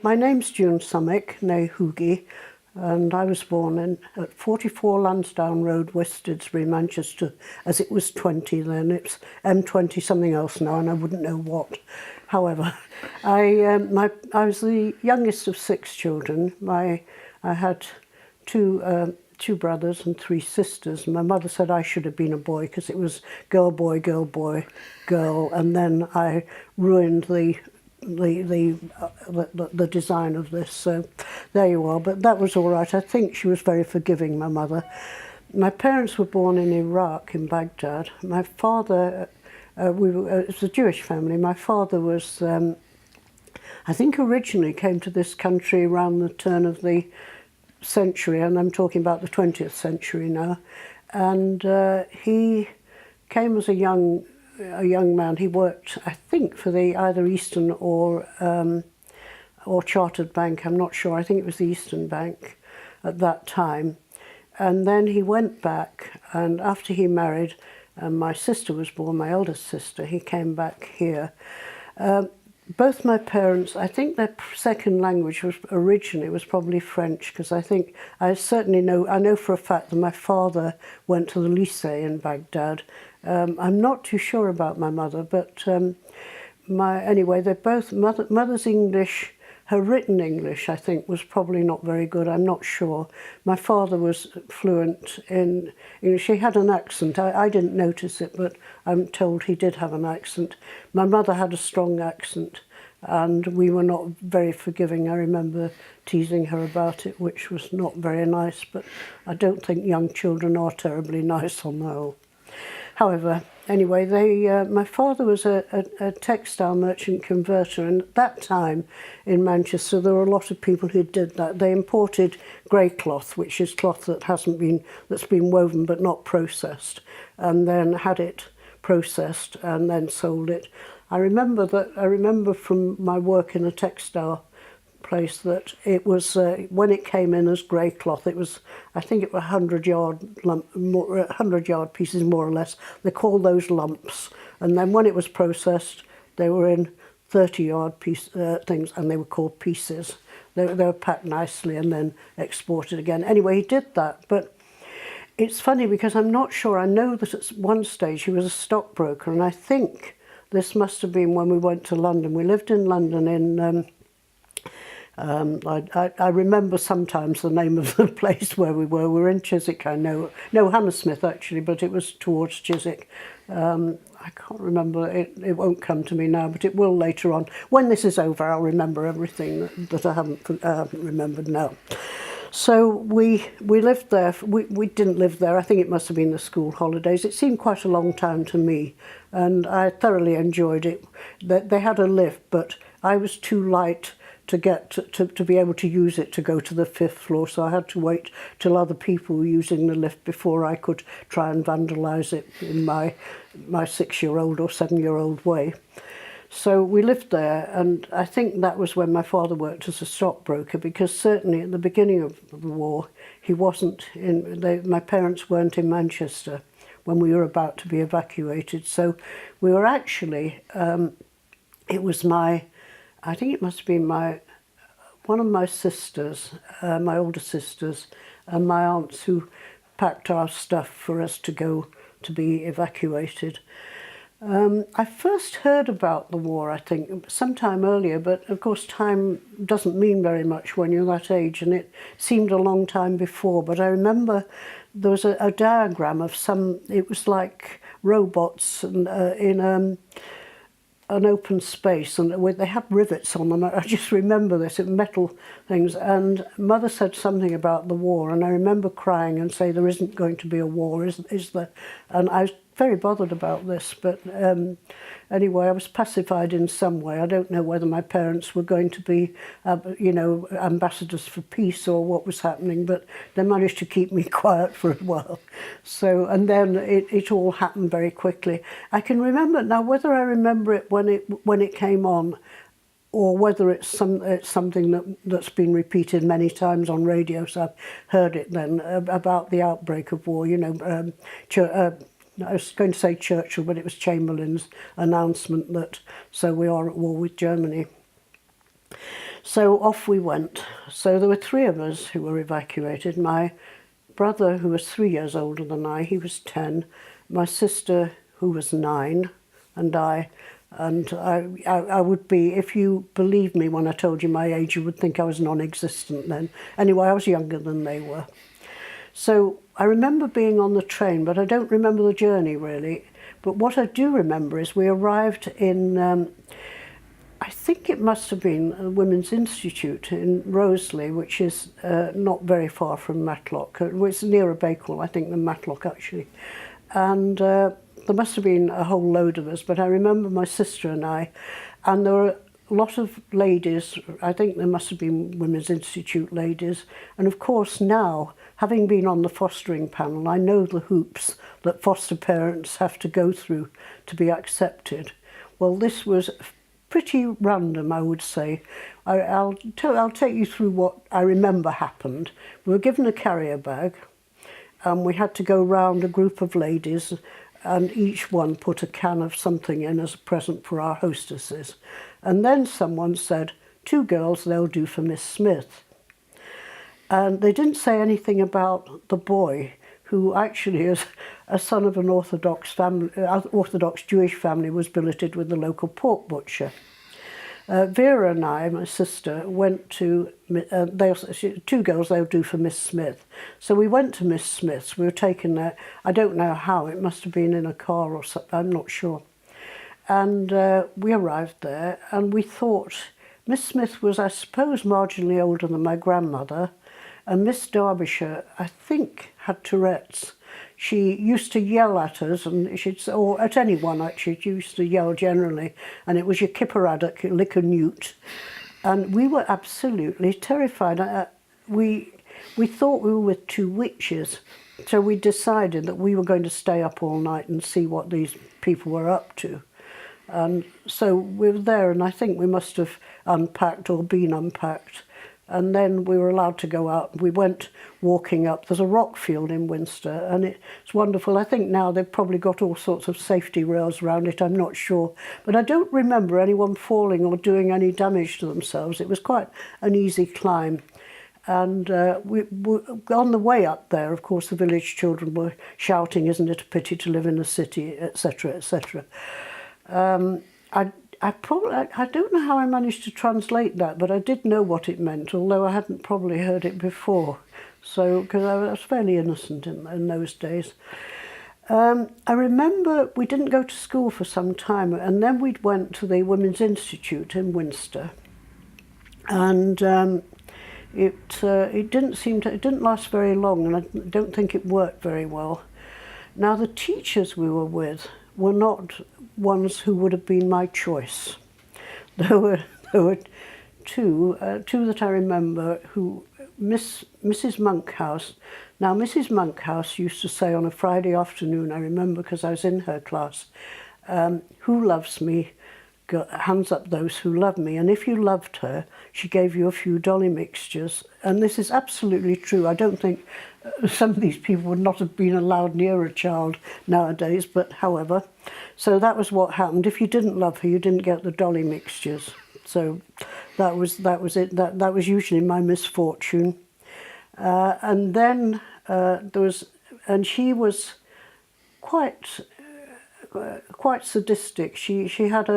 My name's June Somekh, née Hoogie, and I was born at 44 Lansdowne Road, West Didsbury, Manchester, as it was 20 then. It's M20 something else now, and I wouldn't know what. However, I was the youngest of 6 children. I had two brothers and 3 sisters. My mother said I should have been a boy because it was girl, boy, girl, boy, girl, and then I ruined the design of this, so there you are. But that was all right. I think she was very forgiving, my mother. My parents were born in Iraq, in Baghdad. My father, it was a Jewish family. My father was, I think originally came to this country around the turn of the century, and I'm talking about the 20th century now, and he came as a young man. He worked, I think, for the either Eastern or Chartered Bank. I'm not sure. I think it was the Eastern Bank at that time. And then he went back, and after he married, and my sister was born, my eldest sister, he came back here. Both my parents, I think their second language was originally probably French, because I certainly know for a fact that my father went to the lycée in Baghdad. I'm not too sure about my mother, but anyway, they're both, mother's English, her written English, I think, was probably not very good. I'm not sure. My father was fluent in English. He had an accent. I didn't notice it, but I'm told he did have an accent. My mother had a strong accent, and we were not very forgiving. I remember teasing her about it, which was not very nice, but I don't think young children are terribly nice on the whole. However, anyway, my father was a textile merchant converter, and at that time in Manchester there were a lot of people who did that. They imported grey cloth, which is cloth that's been woven but not processed, and then had it processed and then sold it. I remember from my work in a textile place that it was when it came in as grey cloth, it was, I think it were 100-yard pieces more or less. They called those lumps, and then when it was processed they were in 30-yard piece things, and they were called pieces. They were packed nicely and then exported again. Anyway, he did that, but it's funny because I'm not sure. I know that at one stage he was a stockbroker, and I think this must have been when we went to London. We lived in London in I remember sometimes the name of the place where we were. We were in Chiswick, I know. No, Hammersmith actually, but it was towards Chiswick. I can't remember, it won't come to me now, but it will later on. When this is over, I'll remember everything that I haven't remembered now. So we lived there. We didn't live there. I think it must have been the school holidays. It seemed quite a long time to me, and I thoroughly enjoyed it. They had a lift, but I was too light to get to be able to use it to go to the 5th floor, so I had to wait till other people were using the lift before I could try and vandalise it in my 6-year-old or 7-year-old way. So we lived there, and I think that was when my father worked as a stockbroker, because certainly at the beginning of the war he wasn't in. My parents weren't in Manchester when we were about to be evacuated, so we were actually it was I think it must have been one of my sisters, my older sisters, and my aunts who packed our stuff for us to go to be evacuated. I first heard about the war, I think, sometime earlier, but of course time doesn't mean very much when you're that age, and it seemed a long time before. But I remember there was a diagram of it was like robots and, in an open space, and they had rivets on them. I just remember this, metal things, and Mother said something about the war, and I remember crying and say, there isn't going to be a war, is there? And I was very bothered about this, but anyway, I was pacified in some way. I don't know whether my parents were going to be, ambassadors for peace or what was happening, but they managed to keep me quiet for a while. So, and then it all happened very quickly. I can remember now, whether I remember it when it came on, or whether it's something that's been repeated many times on radio, so I've heard it then, about the outbreak of war, I was going to say Churchill, but it was Chamberlain's announcement that, so we are at war with Germany. So off we went. So there were 3 of us who were evacuated. My brother, who was 3 years older than I, he was 10. My sister, who was 9, and I. And I would be, if you believed me when I told you my age, you would think I was non-existent then. Anyway, I was younger than they were. So I remember being on the train, but I don't remember the journey really. But what I do remember is we arrived in, I think it must have been a Women's Institute in Roseley, which is not very far from Matlock. It's nearer Bakewell, I think, than Matlock actually. And there must have been a whole load of us, but I remember my sister and I, and there were a lot of ladies. I think there must have been Women's Institute ladies. And of course now, having been on the fostering panel, I know the hoops that foster parents have to go through to be accepted. Well, this was pretty random, I would say. I'll take you through what I remember happened. We were given a carrier bag, and we had to go round a group of ladies, and each one put a can of something in as a present for our hostesses. And then someone said, 2 girls, they'll do for Miss Smith. And they didn't say anything about the boy, who actually is a son of an Orthodox family, Orthodox Jewish family, was billeted with the local pork butcher. Vera and I, my sister, went to, 2 girls they'll do for Miss Smith. So we went to Miss Smith's. We were taken there. I don't know how, it must have been in a car or something, I'm not sure. And we arrived there, and we thought Miss Smith was, I suppose, marginally older than my grandmother, and Miss Derbyshire, I think, had Tourette's. She used to yell at us, and or at anyone actually, she used to yell generally, and it was your kipperaddock, your lick a newt. And we were absolutely terrified. We thought we were with 2 witches, so we decided that we were going to stay up all night and see what these people were up to. And so we were there, and I think we must have unpacked or been unpacked. And then we were allowed to go out. We went walking up. There's a rock field in Winster, and it's wonderful. I think now they've probably got all sorts of safety rails around it, I'm not sure. But I don't remember anyone falling or doing any damage to themselves. It was quite an easy climb. And on the way up there, of course, the village children were shouting, "Isn't it a pity to live in a city," etc., etc. I don't know how I managed to translate that, but I did know what it meant, although I hadn't probably heard it before. So, because I was fairly innocent in those days. I remember we didn't go to school for some time, and then we went to the Women's Institute in Winster, and it didn't last very long, and I don't think it worked very well. Now, the teachers we were with were not ones who would have been my choice. There were two that I remember who, Mrs. Monkhouse. Now, Mrs. Monkhouse used to say on a Friday afternoon, I remember because I was in her class, "Who loves me? Hands up those who love me." And if you loved her, she gave you a few dolly mixtures. And this is absolutely true. I don't think some of these people would not have been allowed near a child nowadays, but however. So that was what happened. If you didn't love her, you didn't get the dolly mixtures. So that was it. That was usually my misfortune. And then she was quite sadistic. She had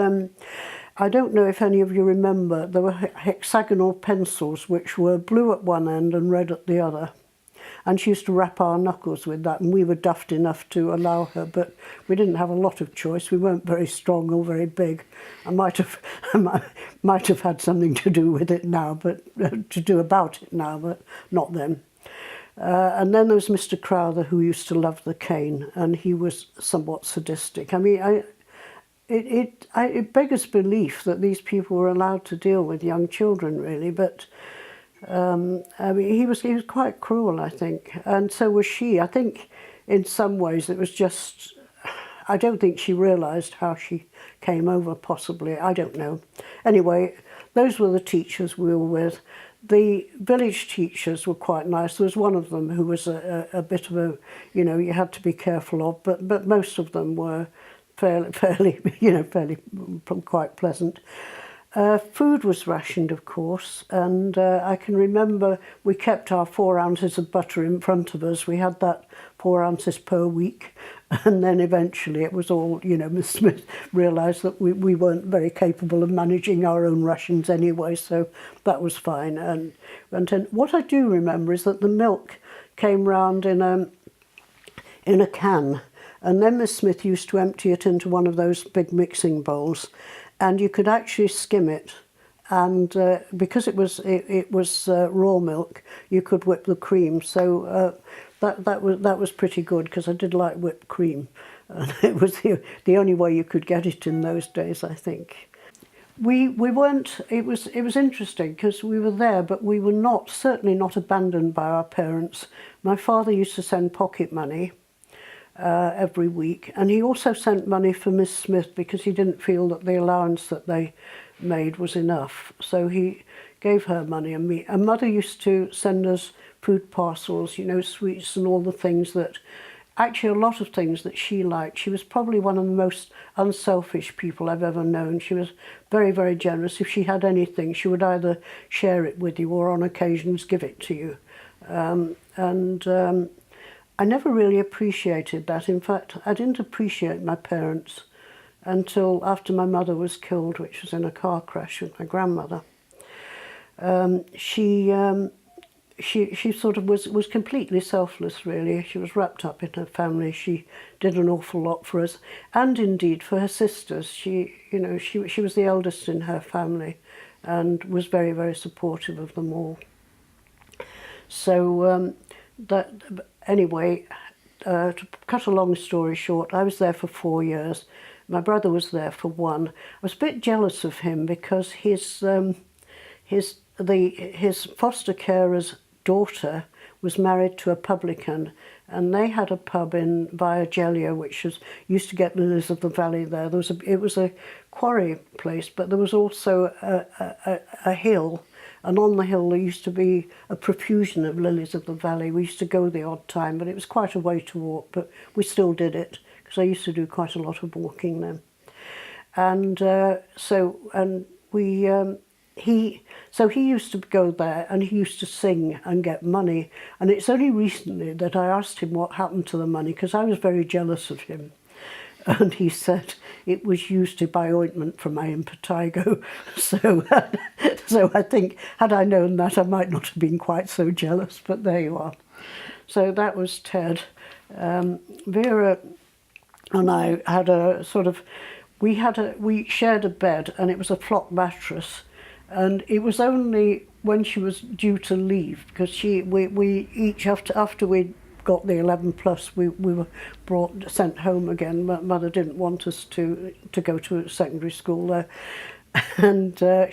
I don't know if any of you remember, there were hexagonal pencils which were blue at one end and red at the other. And she used to rap our knuckles with that, and we were daft enough to allow her, but we didn't have a lot of choice. We weren't very strong or very big. I might have had something to do with it now, but to do about it now, but not then. And then there was Mr. Crowther, who used to love the cane, and he was somewhat sadistic. I mean, it beggars belief that these people were allowed to deal with young children, really, but I mean, he was quite cruel, I think, and so was she. I think in some ways it was just, I don't think she realised how she came over, possibly, I don't know. Anyway, those were the teachers we were with. The village teachers were quite nice. There was one of them who was a bit of a, you had to be careful of, but most of them were fairly quite pleasant. Food was rationed, of course, and I can remember we kept our 4 ounces of butter in front of us. We had that 4 ounces per week, and then eventually it was all, you know, Miss Smith realised that we weren't very capable of managing our own rations anyway, so that was fine. And what I do remember is that the milk came round in a can, and then Miss Smith used to empty it into one of those big mixing bowls, and you could actually skim it, and because it was raw milk, you could whip the cream. So that was pretty good, because I did like whipped cream, and it was the only way you could get it in those days, I think. We weren't. It was interesting because we were there, but we were certainly not abandoned by our parents. My father used to send pocket money every week, and he also sent money for Miss Smith because he didn't feel that the allowance that they made was enough. So he gave her money and me. And Mother used to send us food parcels, you know, sweets and all the things that, actually a lot of things that she liked. She was probably one of the most unselfish people I've ever known. She was very, very generous. If she had anything, she would either share it with you or on occasions give it to you. I never really appreciated that. In fact, I didn't appreciate my parents until after my mother was killed, which was in a car crash with my grandmother. She sort of was completely selfless, really. She was wrapped up in her family. She did an awful lot for us, and indeed for her sisters. She was the eldest in her family, and was very, very supportive of them all. So anyway, to cut a long story short, I was there for 4 years. My brother was there for 1. I was a bit jealous of him because his foster carer's daughter was married to a publican, and they had a pub in Via Gellia, which used to get lilies of the valley there. It was a quarry place, but there was also a hill, and on the hill there used to be a profusion of lilies of the valley. We used to go the odd time, but it was quite a way to walk, but we still did it because I used to do quite a lot of walking then. And he used to go there, and he used to sing and get money. And it's only recently that I asked him what happened to the money, because I was very jealous of him. And he said it was used to buy ointment for my impetigo. So I think, had I known that, I might not have been quite so jealous, but there you are. So that was Ted. Vera and I had a sort of, we shared a bed, and it was a flock mattress. And it was only when she was due to leave, because we each, after we got the 11 plus, we were sent home again. Mother didn't want us to go to secondary school there, and it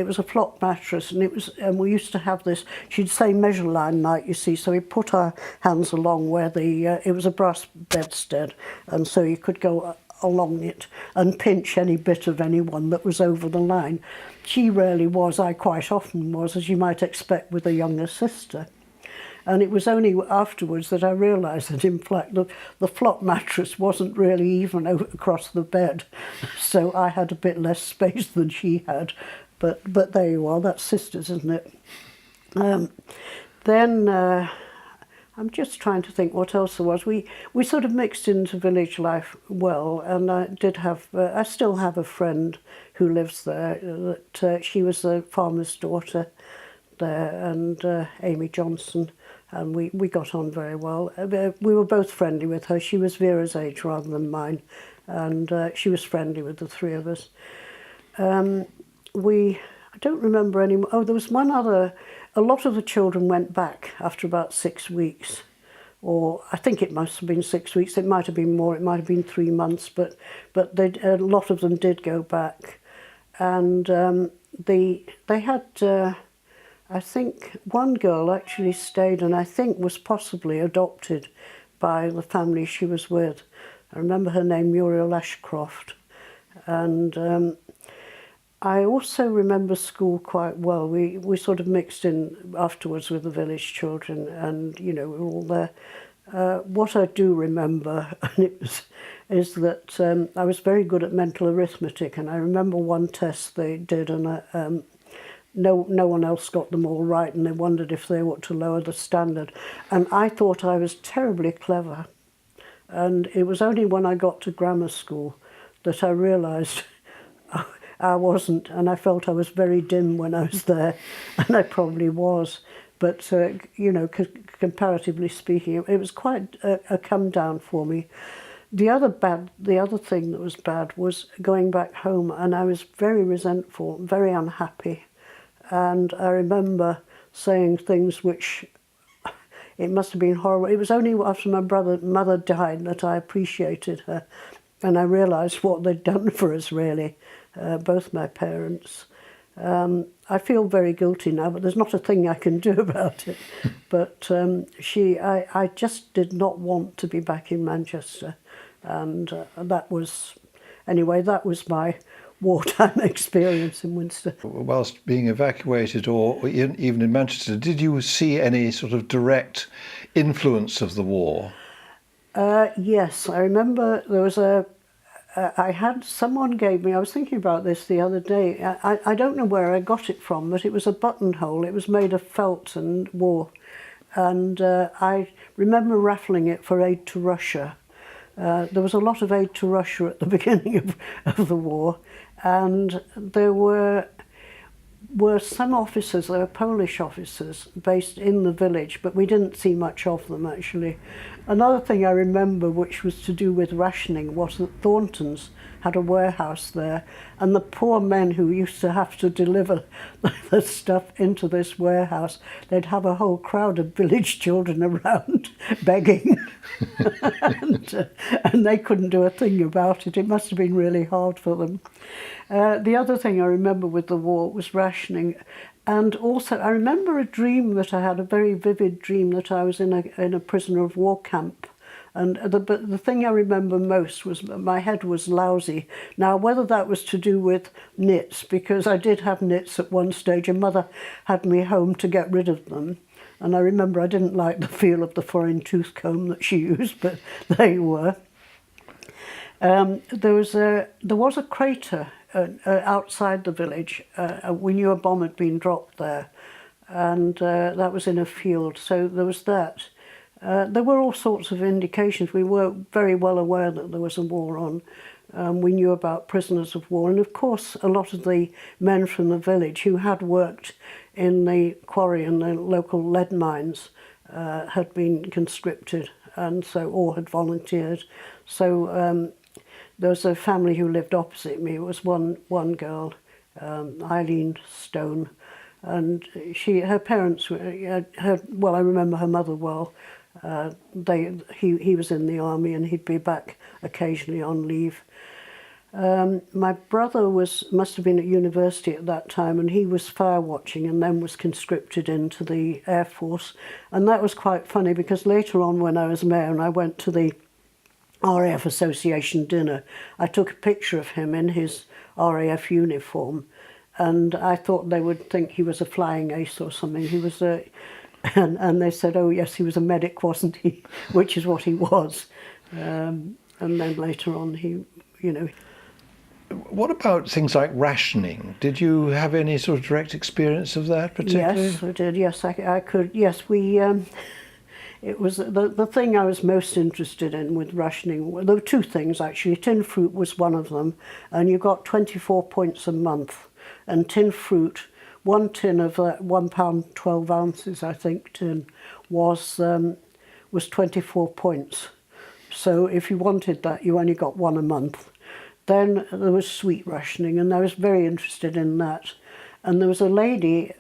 was a flock mattress, and we used to have this. She'd say measure line night, you see. So we put our hands along where it was a brass bedstead, and so you could go along it and pinch any bit of anyone that was over the line. She rarely was. I quite often was, as you might expect with a younger sister. And it was only afterwards that I realised that, in fact, the flock mattress wasn't really even across the bed. So I had a bit less space than she had. But there you are, that's sisters, isn't it? Then I'm just trying to think what else there was. We sort of mixed into village life well, and I still have a friend who lives there. That she was a farmer's daughter there, and Amy Johnson, and we got on very well. We were both friendly with her. She was Vera's age rather than mine, and she was friendly with the three of us. I don't remember any more. Oh, there was one other. A lot of the children went back after about 6 weeks, or I think it must have been 6 weeks. It might have been more. It might have been 3 months, but a lot of them did go back, and they had. I think one girl actually stayed, and I think was possibly adopted by the family she was with. I remember her name, Muriel Ashcroft, and. I also remember school quite well. We sort of mixed in afterwards with the village children, and we were all there. What I do remember is that I was very good at mental arithmetic, and I remember one test they did, and no one else got them all right, and they wondered if they ought to lower the standard. And I thought I was terribly clever. And it was only when I got to grammar school that I realised I wasn't, and I felt I was very dim when I was there, and I probably was. But, you know, comparatively speaking, it was quite a come down for me. The other thing that was bad was going back home, and I was very resentful, very unhappy. And I remember saying things which, it must have been horrible. It was only after my mother died that I appreciated her, and I realised what they'd done for us, really, both my parents. I feel very guilty now, but there's not a thing I can do about it. But I just did not want to be back in Manchester, and that was my wartime experience in Winchester. Whilst being evacuated or even in Manchester, did you see any sort of direct influence of the war? Yes, I remember there was someone gave me, I was thinking about this the other day, I don't know where I got it from, but it was a buttonhole. It was made of felt and wool, and I remember raffling it for aid to Russia. There was a lot of aid to Russia at the beginning of the war, and there were some officers, there were Polish officers based in the village, but we didn't see much of them actually. Another thing I remember, which was to do with rationing, was that Thornton's had a warehouse there, and the poor men who used to have to deliver the stuff into this warehouse, they'd have a whole crowd of village children around begging, and they couldn't do a thing about it. It must have been really hard for them. The other thing I remember with the war was rationing, and also I remember a dream that I had, a very vivid dream, that I was in a prisoner of war camp. And the thing I remember most was my head was lousy. Now, whether that was to do with knits, because I did have knits at one stage, and Mother had me home to get rid of them. And I remember I didn't like the feel of the foreign tooth comb that she used, but they were. There was a crater outside the village. We knew a bomb had been dropped there, and that was in a field, so there was that. There were all sorts of indications. We were very well aware that there was a war on. We knew about prisoners of war, and of course a lot of the men from the village who had worked in the quarry and the local lead mines had been conscripted, and so, or had volunteered. So there was a family who lived opposite me. It was one girl, Eileen Stone, and her parents were, well, I remember her mother well. He was in the army, and he'd be back occasionally on leave. My brother must have been at university at that time, and he was fire watching and then was conscripted into the Air Force. And that was quite funny, because later on when I was mayor and I went to the RAF Association dinner, I took a picture of him in his RAF uniform, and I thought they would think he was a flying ace or something. He was and they said, oh yes, he was a medic, wasn't he? Which is what he was. And then later on, he, you know. What about things like rationing? Did you have any sort of direct experience of that particularly? Yes, I did. Yes, I could. Yes, we. It was the thing I was most interested in with rationing. There were two things actually. Tin fruit was one of them, and you got 24 points a month. And tin fruit, one tin of £1 12 ounces, I think, tin was 24 points. So if you wanted that, you only got one a month. Then there was sweet rationing, and I was very interested in that. And there was a lady,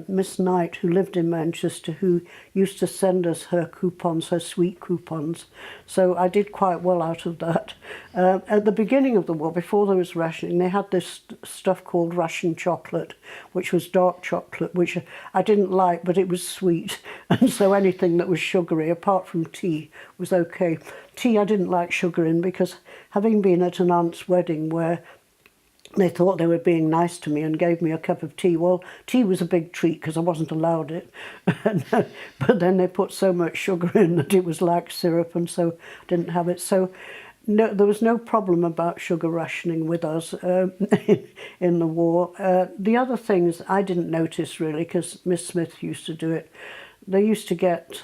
Miss Knight, who lived in Manchester, who used to send us her coupons, her sweet coupons. So I did quite well out of that. At the beginning of the war, before there was rationing, they had this stuff called Russian chocolate, which was dark chocolate, which I didn't like, but it was sweet. And so anything that was sugary, apart from tea, was okay. Tea I didn't like sugar in, because having been at an aunt's wedding where they thought they were being nice to me and gave me a cup of tea. Well, tea was a big treat because I wasn't allowed it. But then they put so much sugar in that it was like syrup, and so I didn't have it. So no, there was no problem about sugar rationing with us in the war. The other things I didn't notice really, because Miss Smith used to do it. They used to get,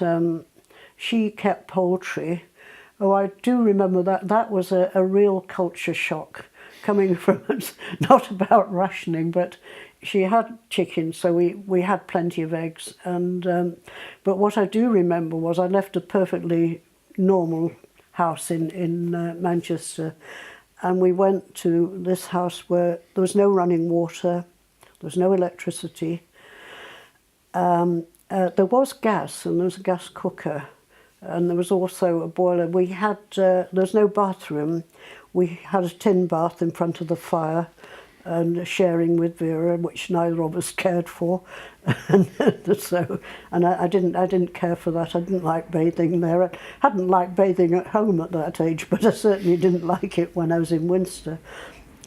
she kept poultry. Oh, I do remember that. That was a real culture shock coming from us, not about rationing, but she had chickens, so we had plenty of eggs. And but what I do remember was I left a perfectly normal house in Manchester, and we went to this house where there was no running water, there was no electricity. There was gas, and there was a gas cooker, and there was also a boiler. We had, there was no bathroom. We had a tin bath in front of the fire, and sharing with Vera, which neither of us cared for. And so, and I didn't care for that. I didn't like bathing there. I hadn't liked bathing at home at that age, but I certainly didn't like it when I was in Winster.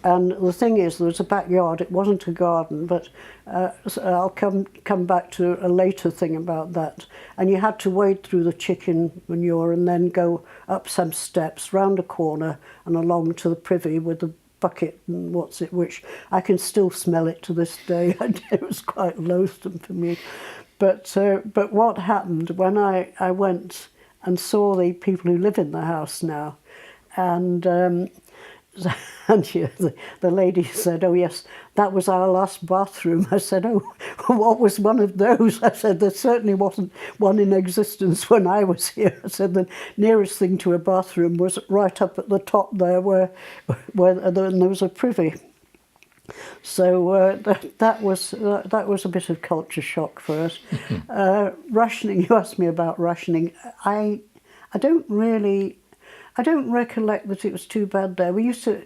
And the thing is, there was a backyard. It wasn't a garden, but so I'll come back to a later thing about that. And you had to wade through the chicken manure and then go up some steps, round a corner and along to the privy with the bucket and which I can still smell it to this day. It was quite loathsome for me. But what happened when I went and saw the people who live in the house now, and the lady said, "Oh yes, that was our last bathroom." I said, "Oh, what was one of those?" I said, "There certainly wasn't one in existence when I was here." I said, "The nearest thing to a bathroom was right up at the top there where there was a privy." So that was a bit of culture shock for us. Rationing, you asked me about rationing. I don't recollect that it was too bad there. We used to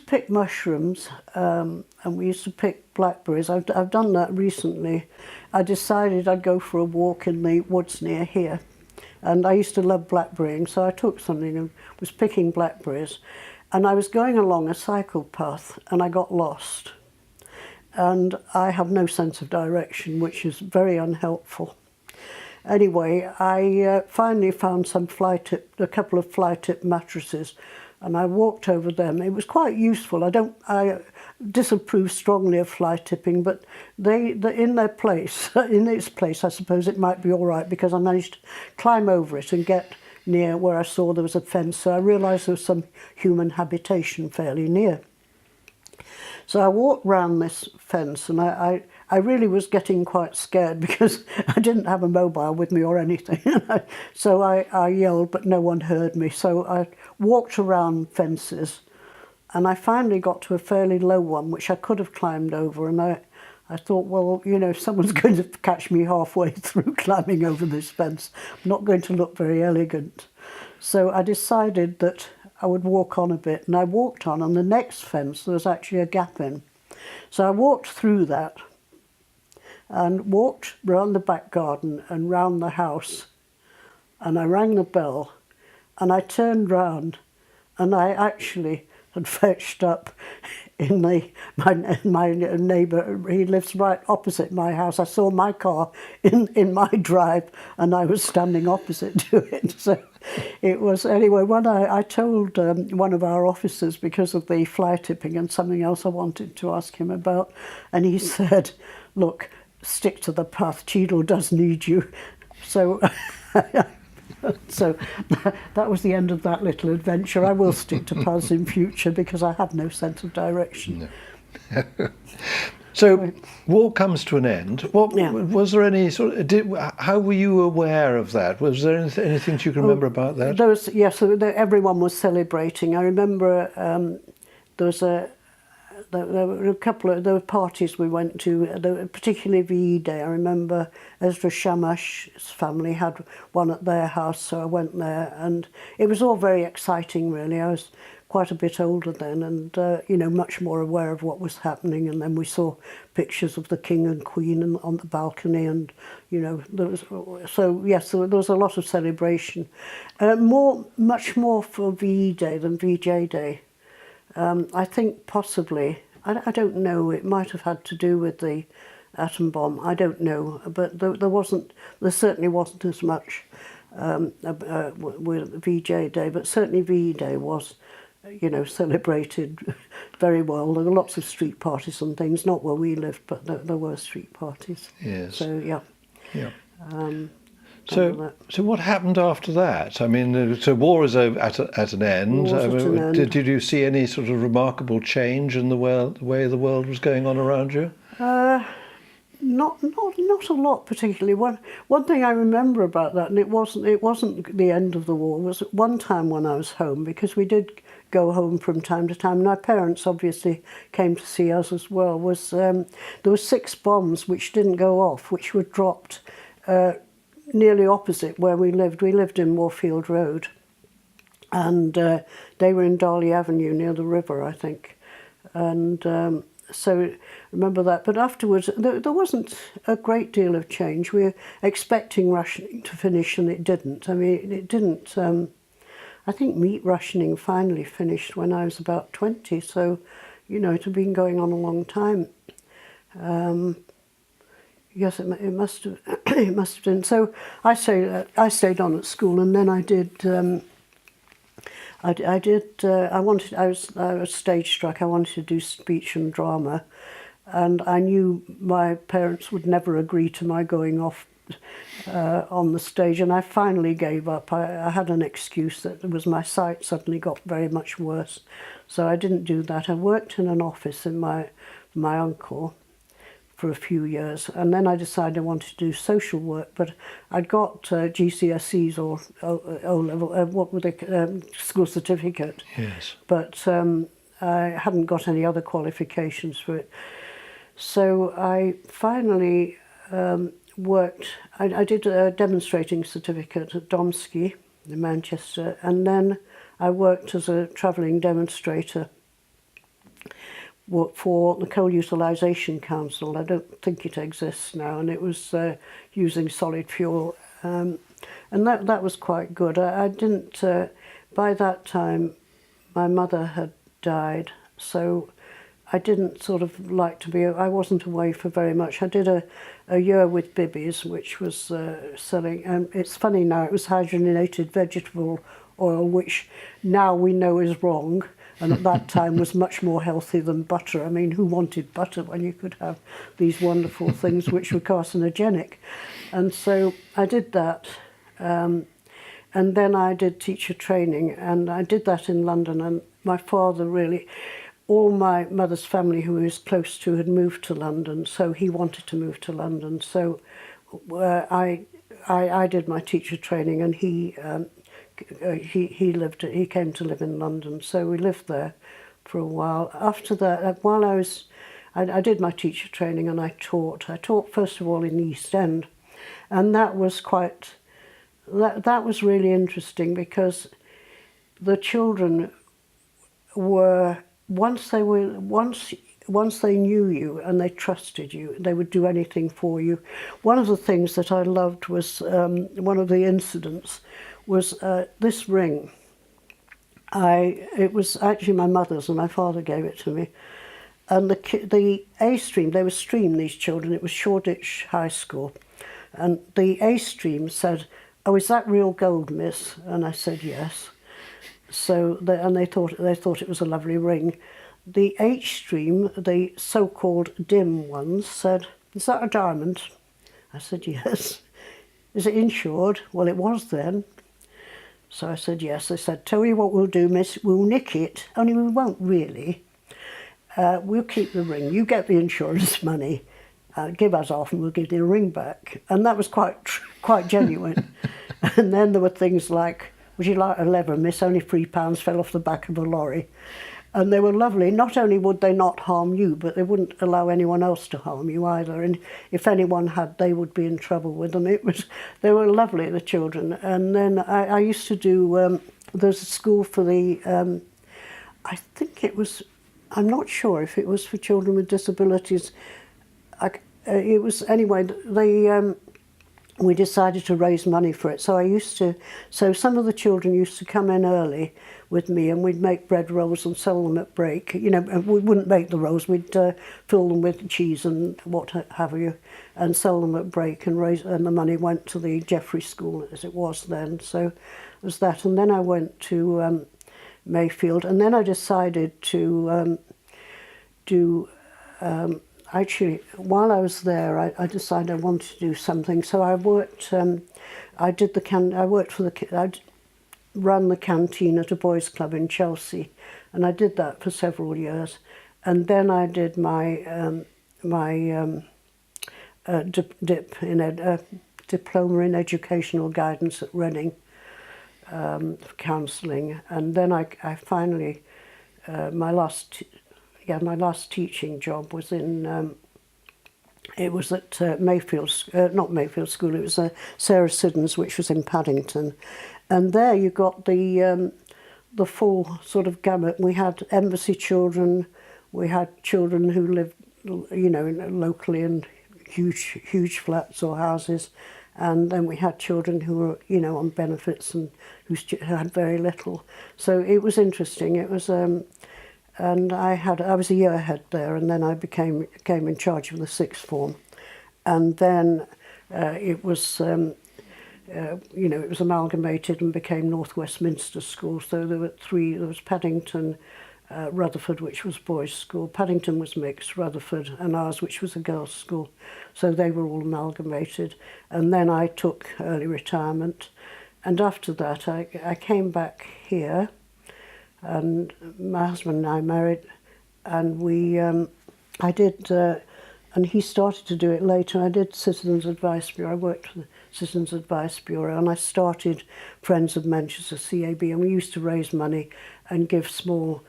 pick mushrooms, and we used to pick blackberries. I've done that recently. I decided I'd go for a walk in the woods near here, and I used to love blackberrying, so I took something and was picking blackberries, and I was going along a cycle path and I got lost, and I have no sense of direction, which is very unhelpful. Anyway, I finally found a couple of fly-tip mattresses, and I walked over them. It was quite useful. I disapprove strongly of fly tipping, but in its place, I suppose it might be all right, because I managed to climb over it and get near where I saw there was a fence. So I realised there was some human habitation fairly near. So I walked round this fence, and I really was getting quite scared because I didn't have a mobile with me or anything. So I yelled, but no one heard me. So I walked around fences, and I finally got to a fairly low one, which I could have climbed over. And I thought, well, you know, if someone's going to catch me halfway through climbing over this fence, I'm not going to look very elegant. So I decided that I would walk on a bit, and I walked on, and the next fence there was actually a gap in. So I walked through that and walked round the back garden and round the house, and I rang the bell, and I turned round, and I actually had fetched up in my neighbour. He lives right opposite my house. I saw my car in my drive, and I was standing opposite to it. So it was, anyway, when I told one of our officers because of the fly tipping and something else I wanted to ask him about, and he said, "Look, stick to the path, Cheadle does need you." So so that was the end of that little adventure. I will stick to paths in future because I have no sense of direction. No. So war comes to an end. Was there any sort of, how were you aware of that? Was there anything you can remember about that? Everyone was celebrating. I remember there were parties we went to, particularly VE Day. I remember Ezra Shamash's family had one at their house, so I went there, and it was all very exciting, really. I was quite a bit older then, and you know, much more aware of what was happening. And then we saw pictures of the King and Queen on the balcony, and you know, there was a lot of celebration. Much more for VE Day than VJ Day. I think possibly I don't know. It might have had to do with the atom bomb. I don't know, but there certainly wasn't as much with VJ Day, but certainly VE Day was, you know, celebrated very well. There were lots of street parties and things, not where we lived, but there were street parties. Yes. So yeah. Yeah. So So what happened after that? I mean, so war is at an end. War's at an end. Did you see any sort of remarkable change in the way the world was going on around you? Not a lot particularly. One thing I remember about that, and it wasn't the end of the war, was one time when I was home, because we did go home from time to time, and our parents obviously came to see us as well, was there were 6 bombs which didn't go off, which were dropped nearly opposite where we lived. We lived in Moorfield Road, and they were in Darley Avenue near the river, I think. And so remember that. But afterwards, there wasn't a great deal of change. We were expecting rationing to finish, and it didn't. I mean, it didn't. I think meat rationing finally finished when I was about 20. So, you know, it had been going on a long time. Yes, it must have. It must have been. So I stayed on at school, and then I did. I was stage struck. I wanted to do speech and drama, and I knew my parents would never agree to my going off on the stage, and I finally gave up. I had an excuse that it was my sight suddenly got very much worse, so I didn't do that. I worked in an office in my uncle for a few years, and then I decided I wanted to do social work, but I'd got GCSEs or O-level, what were they, school certificate. Yes. But I hadn't got any other qualifications for it. So I finally worked, I did a demonstrating certificate at Domsky in Manchester, and then I worked as a travelling demonstrator for the Coal Utilisation Council. I don't think it exists now, and it was using solid fuel, and that was quite good. I didn't, by that time my mother had died, so I didn't sort of like to be, I wasn't away for very much. I did a year with Bibbies, which was selling, and it's funny now, it was hydrogenated vegetable oil, which now we know is wrong, and at that time was much more healthy than butter. I mean, who wanted butter when you could have these wonderful things which were carcinogenic? And so I did that, and then I did teacher training, and I did that in London. And my father really, all my mother's family who he was close to had moved to London, so he wanted to move to London. So I did my teacher training, and he came to live in London, so we lived there for a while. After that, while I did my teacher training and I taught first of all in the East End, and that was that was really interesting, because the children were, once they knew you and they trusted you, they would do anything for you. One of the things that I loved was one of the incidents was this ring. It was actually my mother's, and my father gave it to me. And the A stream, they were stream, these children, it was Shoreditch High School. And the A stream said, "Oh, is that real gold, miss?" And I said, "Yes." So, they thought it was a lovely ring. The H stream, the so-called dim ones, said, "Is that a diamond?" I said, "Yes." "Is it insured?" "Well, it was then." So I said, "Yes." They said, "Tell you what we'll do, miss, we'll nick it, only we won't really. We'll keep the ring. You get the insurance money, give us half and we'll give you the ring back." And that was quite genuine. And then there were things like, "Would you like a lever, miss? Only £3 fell off the back of a lorry." And they were lovely. Not only would they not harm you, but they wouldn't allow anyone else to harm you either. And if anyone had, they would be in trouble with them. They were lovely, the children. And then I used to do, there's a school for the, I think it was, I'm not sure if it was for children with disabilities. It was, anyway, we decided to raise money for it. So some of the children used to come in early with me, and we'd make bread rolls and sell them at break. You know, we wouldn't make the rolls, we'd fill them with cheese and what have you, and sell them at break, and the money went to the Jeffrey School as it was then. So it was that. And then I went to Mayfield, and then I decided to actually, while I was there, I decided I wanted to do something. So I worked. I ran the canteen at a boys' club in Chelsea, and I did that for several years. And then I did my diploma in educational guidance at Rationing, for counselling. And then I finally my last teaching job was in, it was at Mayfield, not Mayfield School, it was Sarah Siddons, which was in Paddington. And there you got the full sort of gamut. We had embassy children, we had children who lived, you know, locally in huge flats or houses, and then we had children who were, you know, on benefits and who had very little. So it was interesting. It was and I was a year ahead there, and then I came in charge of the sixth form, and then it was you know, it was amalgamated and became North Westminster School. So there were three. There was Paddington, Rutherford, which was boys' school. Paddington was mixed, Rutherford, and ours, which was a girls' school. So they were all amalgamated, and then I took early retirement, and after that I came back here. And my husband and I married, and I did, and he started to do it later. I did Citizens Advice Bureau. I worked for the Citizens Advice Bureau, and I started Friends of Manchester, CAB, and we used to raise money and give small,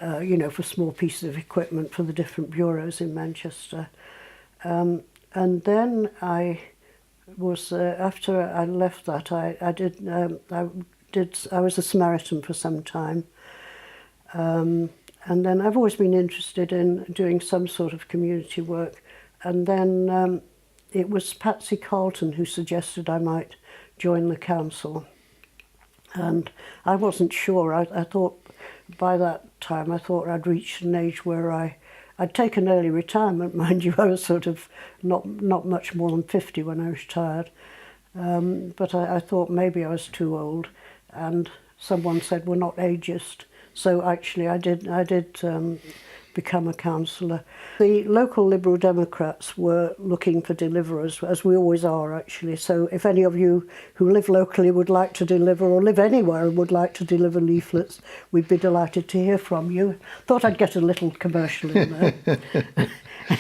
you know, for small pieces of equipment for the different bureaus in Manchester. And then I was, after I left that, I was a Samaritan for some time. And then I've always been interested in doing some sort of community work. And then it was Patsy Carlton who suggested I might join the council. And I wasn't sure. I thought by that time, I thought I'd reached an age where I'd taken early retirement, mind you. I was sort of not much more than 50 when I retired. But I thought maybe I was too old. And someone said, we're not ageist. So actually I did become a councillor. The local Liberal Democrats were looking for deliverers, as we always are actually. So if any of you who live locally would like to deliver, or live anywhere and would like to deliver leaflets, we'd be delighted to hear from you. Thought I'd get a little commercial in there.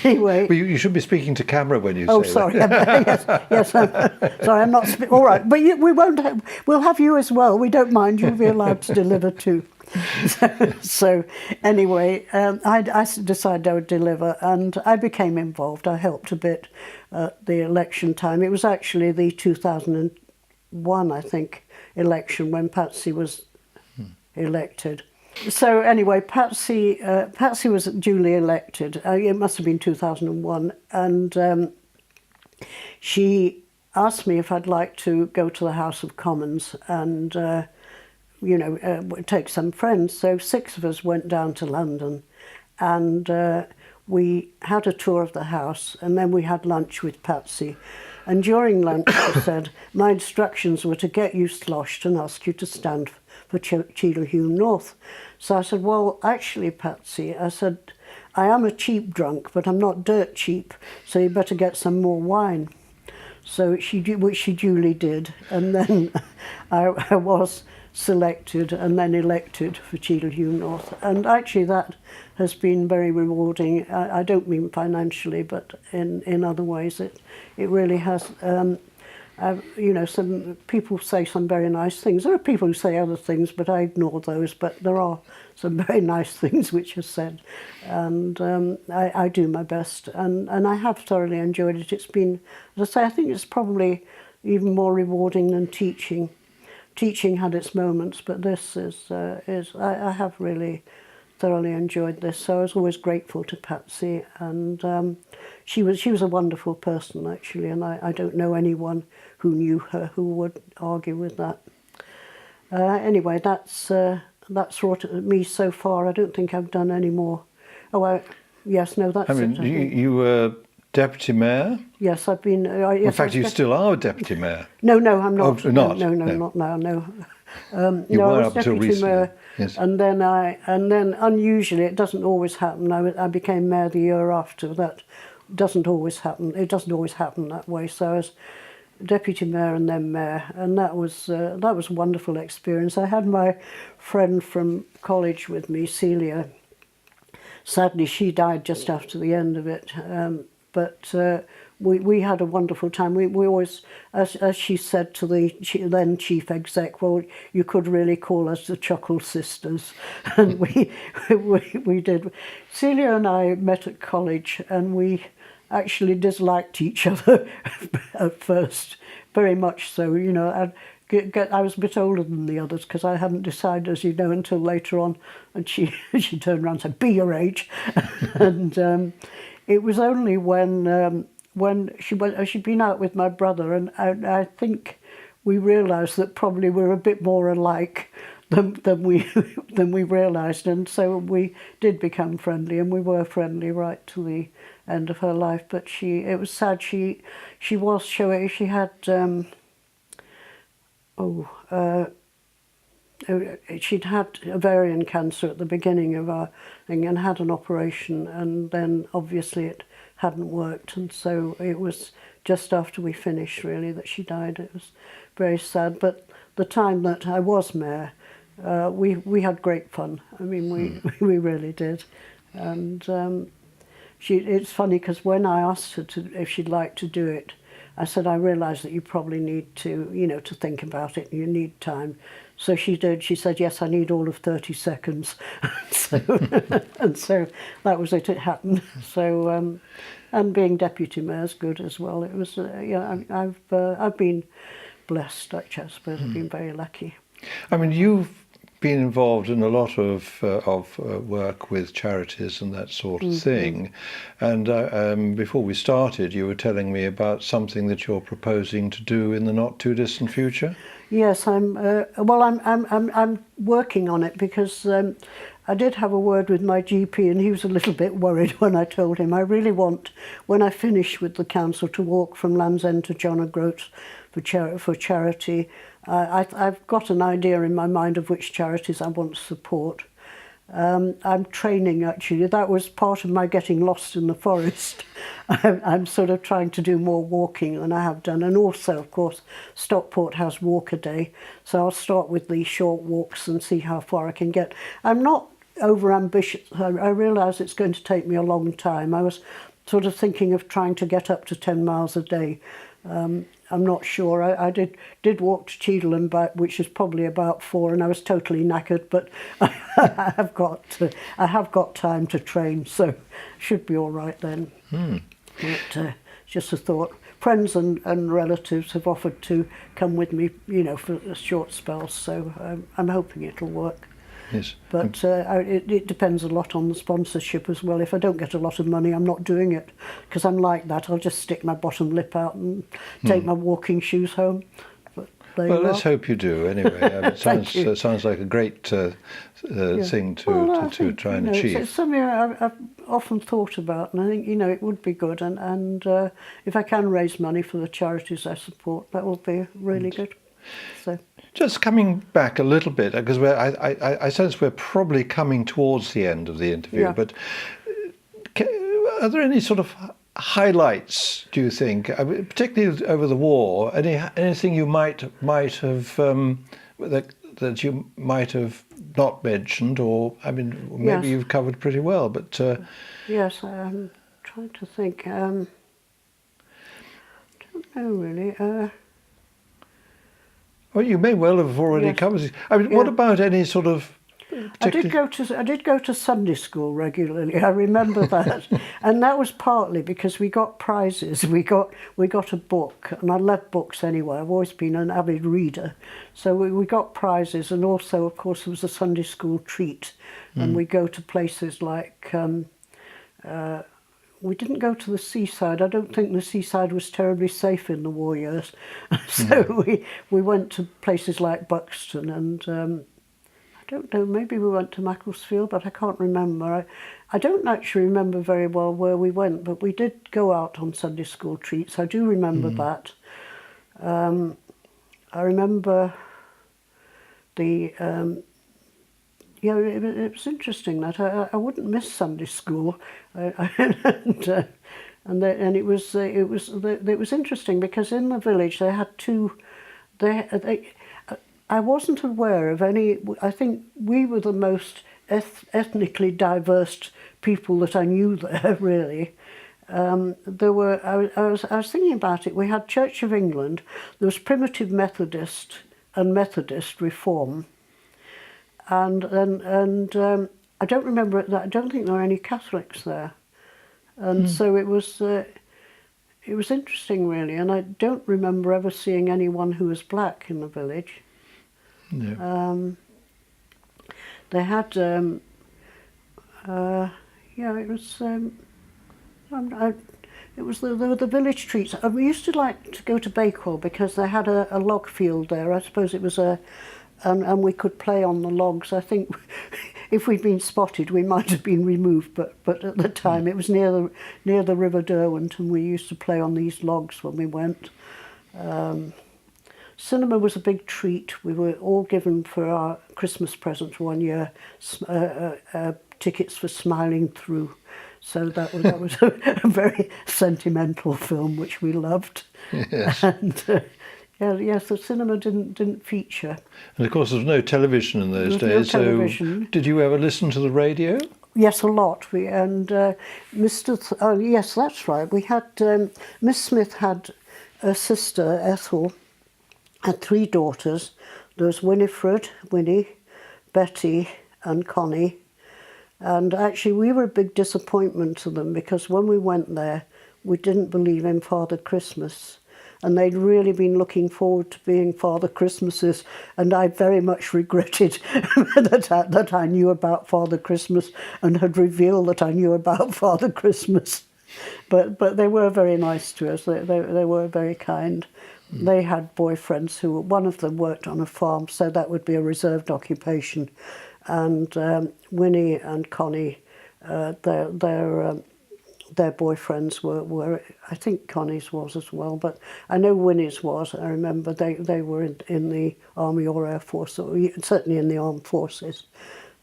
Anyway. Well, you should be speaking to camera when you say that. Oh, sorry. Yes. Sorry, I'm not. All right, but we won't. We'll have you as well. We don't mind. You'll be allowed to deliver too. So anyway, I decided I would deliver, and I became involved. I helped a bit at the election time. It was actually the 2001, I think, election when Patsy was elected. So anyway, Patsy was duly elected. It must have been 2001, and she asked me if I'd like to go to the House of Commons and you know, take some friends. So 6 of us went down to London, and we had a tour of the House, and then we had lunch with Patsy. And during lunch, she said, my instructions were to get you sloshed and ask you to stand for Cheadle-Hulme North. So I said, well, actually, Patsy, I said, I am a cheap drunk, but I'm not dirt cheap, so you better get some more wine. So which she duly did, and then I was selected and then elected for Cheadle-Hulme North. And actually that has been very rewarding. I don't mean financially, but in other ways it really has. You know, some people say some very nice things. There are people who say other things, but I ignore those. But there are some very nice things which are said, and I do my best, and I have thoroughly enjoyed it. It's been, as I say, I think it's probably even more rewarding than teaching. Teaching had its moments, but this is I have really thoroughly enjoyed this. So I was always grateful to Patsy, and she was a wonderful person actually, and I don't know anyone who knew her who would argue with that. Anyway, that's sort of me so far. I don't think I've done any more. Oh, yes, no, that's I mean, it. you were deputy mayor. Yes, I've been. Yes, In fact, you still are deputy mayor. No, I'm not. Oh, not? No, No. not now. No. You no, were I was up until deputy recently. mayor, Yes. and then unusually, it doesn't always happen. I became mayor the year after. That doesn't always happen. It doesn't always happen that way. So I was deputy mayor and then mayor, and that was a wonderful experience. I had my friend from college with me, Celia. Sadly, she died just after the end of it, but we had a wonderful time. We always, as she said to the then chief exec, well, you could really call us the Chuckle Sisters, and we did. Celia and I met at college, and we actually disliked each other at first, very much so. You know, I was a bit older than the others because I hadn't decided, as you know, until later on. And she turned around and said, "Be your age," and it was only when she'd been out with my brother, and I think we realised that probably we're a bit more alike than we realised, and so we did become friendly, and we were friendly right to the end of her life. But it was sad. She had she'd had ovarian cancer at the beginning of our thing and had an operation, and then obviously it hadn't worked, and so it was just after we finished really that she died. It was very sad, but the time that I was mayor, we had great fun. I mean, we really did, and it's funny because when I asked her if she'd like to do it, I said, I realise that you probably need to, to think about it, and you need time. So she did. She said, yes, I need all of 30 seconds. And so that was it. It happened. So, and being deputy mayor's good as well. It was, I've been blessed, I suppose. I've been very lucky. I mean, you've been involved in a lot of work with charities and that sort of thing. And before we started, you were telling me about something that you're proposing to do in the not too distant future. Yes, I'm working on it because I did have a word with my GP, and he was a little bit worried when I told him I really want, when I finish with the council, to walk from Land's End to John O'Groats for charity. I've got an idea in my mind of which charities I want to support. I'm training actually. That was part of my getting lost in the forest. I'm sort of trying to do more walking than I have done, and also, of course, Stockport has Walk a Day, so I'll start with the short walks and see how far I can get. I'm not over ambitious. I realise it's going to take me a long time. I was sort of thinking of trying to get up to 10 miles a day. I'm not sure. I did walk to Cheadle and back, which is probably about 4, and I was totally knackered. But I have got time to train, so should be all right then. But just a thought. Friends and relatives have offered to come with me, for a short spell. So I'm hoping it'll work. Yes. But it depends a lot on the sponsorship as well. If I don't get a lot of money, I'm not doing it, because I'm like that. I'll just stick my bottom lip out and take my walking shoes home. But well, let's hope you do. Anyway, it sounds like a great thing to try and achieve. It's something I've often thought about, and I think it would be good. And if I can raise money for the charities I support, that will be really good. So. Just coming back a little bit, because I sense we're probably coming towards the end of the interview, yeah. But are there any sort of highlights, do you think, particularly over the war, anything you might have, that you might have not mentioned, or, I mean, maybe you've covered pretty well, but... Yes, I'm trying to think. I don't know, really. Well, you may well have already covered it. I mean, what about any sort of I did go to Sunday school regularly. I remember that, and that was partly because we got prizes. We got a book, and I love books anyway. I've always been an avid reader, so we got prizes, and also, of course, there was a Sunday school treat, and we go to places like. We didn't go to the seaside. I don't think the seaside was terribly safe in the war years, so we went to places like Buxton and. I don't know, maybe we went to Macclesfield, but I can't remember. I don't actually remember very well where we went, but we did go out on Sunday school treats. I do remember that. I remember the, it was interesting that I wouldn't miss Sunday school. And it was interesting because in the village they had two, I wasn't aware of any. I think we were the most ethnically diverse people that I knew there. Really, there were. I was thinking about it. We had Church of England. There was Primitive Methodist and Methodist Reform, and I don't remember that. I don't think there were any Catholics there, and so it was. It was interesting, really, and I don't remember ever seeing anyone who was black in the village. No. They had, it was. It was the village treats. We used to like to go to Bakewell because they had a log field there. I suppose it was and we could play on the logs. I think if we'd been spotted, we might have been removed. But at the time, it was near the River Derwent, and we used to play on these logs when we went. Cinema was a big treat. We were all given for our Christmas present one year tickets for Smiling Through. So that was a very sentimental film which we loved. Yes. And yes, the cinema didn't feature. And of course, there was no television in those days. No television. So, did you ever listen to the radio? Yes, a lot. Yes, that's right. We had Miss Smith had a sister, Ethel. Had three daughters. There was Winnie, Betty and Connie. And actually we were a big disappointment to them because when we went there, we didn't believe in Father Christmas. And they'd really been looking forward to being Father Christmases. And I very much regretted that I knew about Father Christmas and had revealed that I knew about Father Christmas. But they were very nice to us. They were very kind. They had boyfriends who, one of them worked on a farm, so that would be a reserved occupation. And Winnie and Connie, their boyfriends were, I think Connie's was as well, but I know Winnie's was. I remember they were in the Army or Air Force, or certainly in the Armed Forces.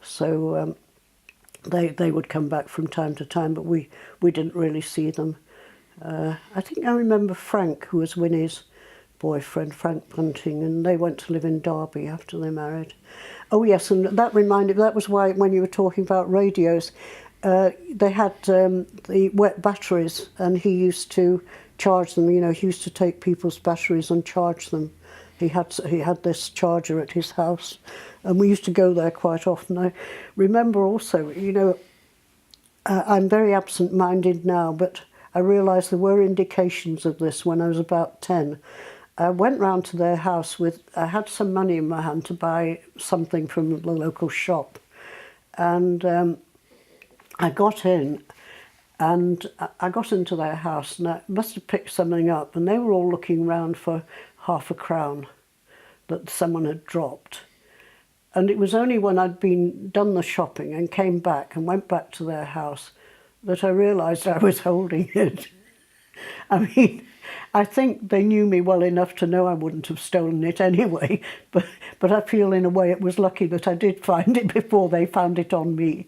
So they would come back from time to time, but we didn't really see them. I think I remember Frank, who was Winnie's boyfriend, Frank Bunting, and they went to live in Derby after they married. Oh yes, and that was why when you were talking about radios, they had the wet batteries, and he used to charge them. He used to take people's batteries and charge them. He had this charger at his house, and we used to go there quite often. I remember also, I'm very absent-minded now, but I realised there were indications of this when I was about 10. I went round to their house I had some money in my hand to buy something from the local shop. And I got in, and I got into their house, and I must have picked something up, and they were all looking round for £0.50 that someone had dropped. And it was only when I'd done the shopping and came back and went back to their house that I realised I was holding it. I mean, I think they knew me well enough to know I wouldn't have stolen it anyway, but I feel in a way it was lucky that I did find it before they found it on me.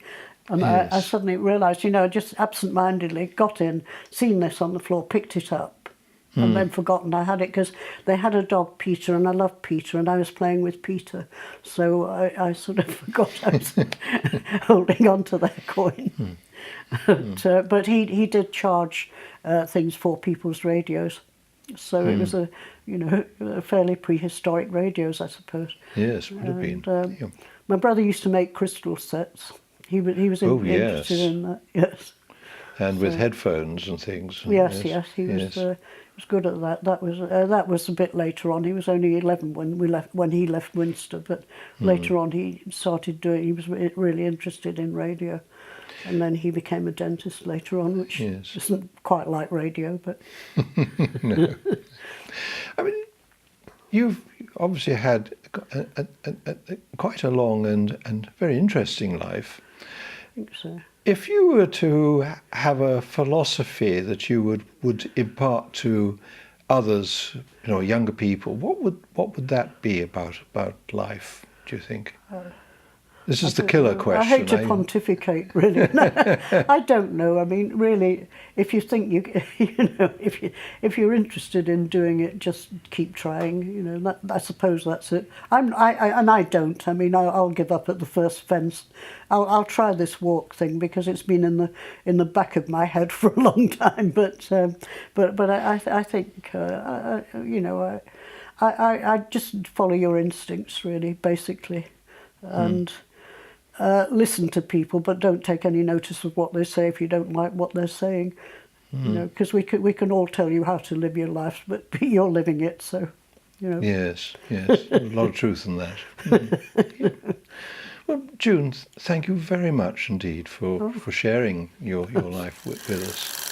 And yes. I suddenly realised, just absent-mindedly got in, seen this on the floor, picked it up, and then forgotten I had it, because they had a dog, Peter, and I loved Peter, and I was playing with Peter. So I sort of forgot I was holding on to their coin. But he did charge things for people's radios. So it was fairly prehistoric radios, I suppose. Yes, would have been. My brother used to make crystal sets. He was Oh, interested yes. in that. Yes. And with So- headphones and things. Yes, he yes. was good at that. That was a bit later on. He was only 11 when he left Winster, but later on he started doing. He was really interested in radio, and then he became a dentist later on, which Yes. isn't quite like radio, but No. I mean, you've obviously had quite a long and very interesting life. I think so. If you were to have a philosophy that you would impart to others, younger people, what would that be about life, do you think? This is the killer question. I hate to pontificate, really. I don't know. I mean, really, if you think if you're interested in doing it, just keep trying. I suppose that's it. I don't. I mean, I'll give up at the first fence. I'll try this walk thing because it's been in the back of my head for a long time. But I think I just follow your instincts, really, basically, and. Listen to people, but don't take any notice of what they say if you don't like what they're saying. Because we can all tell you how to live your life, but you're living it, so. Yes, a lot of truth in that. Well, June, thank you very much indeed for sharing your life with us.